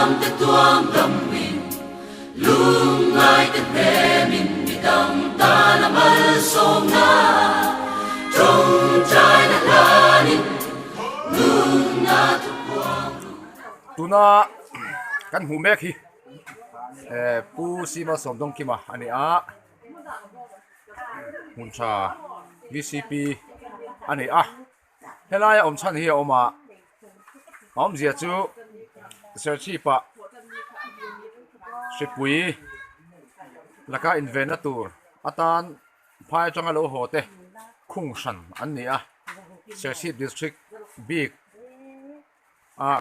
liam te tuam dam min lung ngai te pe min mi dang ta na mal som na trong trai na lanin lung na tu quang tuna kan hu mek hi pu sima somdong kima ani a muncha VCP ani a helai om chan hi oma om zia chu serchi pa shipui laka invenatur atan phai changa lo hote khungshan ani a serchi district big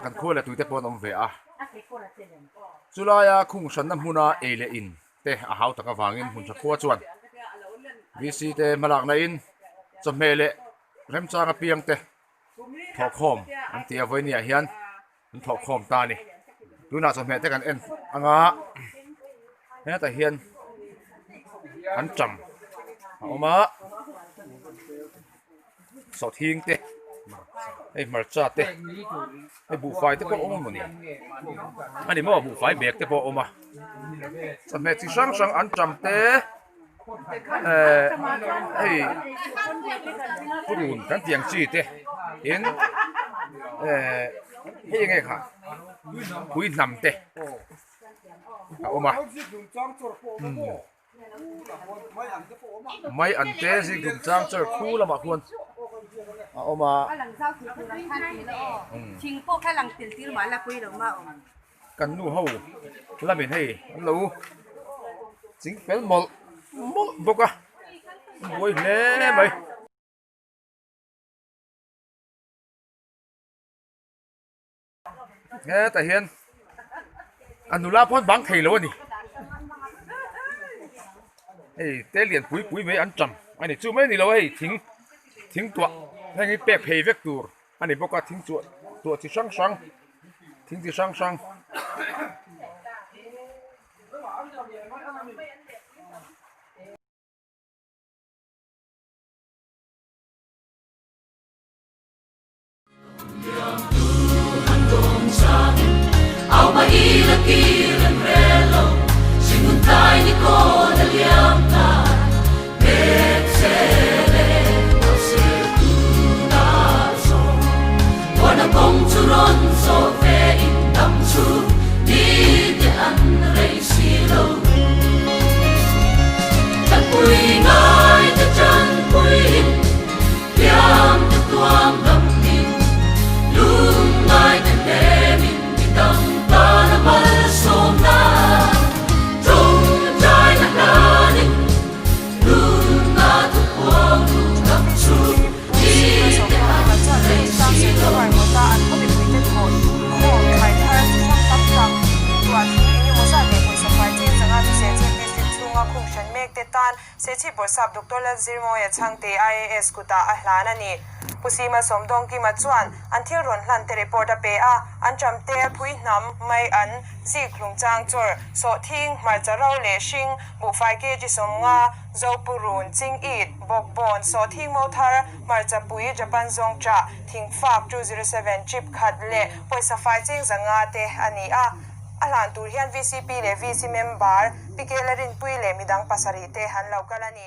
kan khole tuite pon om ve a chulaya khungshan na hmuna ele in te a hau taka wangin hun cha khuwa chuan VC te malak na in chomele rem changa piang te thokhom an tia voi nia hian an thokhom ta ni tuna chome te kan en anga he ta hian an cham oma so thing te ei marcha te ei bu fai te po om mo ni ani mo bu fai bek te po oma chome chi sang sang an cham te ei purun kan tiang chi te in he nge kha hui nam te oma mai an te si gum chang char khu la ma khuan oma ching po khai lang til til ma la kui lo ma kan nu ho la min hei lo ching pel mol mol boka boi le mai nghe ta hiền anula phun băng thầy luôn đi ê té liền cúi mấy ăn chậm anh này chú mấy này lâu ấy thính tuột hay cái bẹp hề vết tuột anh này bao cả thính tuột thì sang sang thính thì sang sang ao mahila kilan relo singuntai ni ko na liam ta betsele ase tu na so wana kong churon so ve in dam chu ni de an rei silo chan pui ngai te chan pui liam te tuam dam min lung ngai te te min dam ta na mal som na trong trai na lanin lung na tu quang dam chu ni te an rei silo se chi bo sab doctor la zirmo ya changte IAS kuta ahlana ni pusima somdong ki machuan anthil ron hlan te report a pe a an chamte phui nam mai an zi klung chang chor so thing mar charau le shing bu fai ke ji somnga zo purun ching it bok bon so thing mo thar mar cha pui japan zong cha thing fak 207 chip khat le poisa fai ching zanga te ani a alan tur hian VCP le VC member pikelerin pui le midang pasari te han laukalani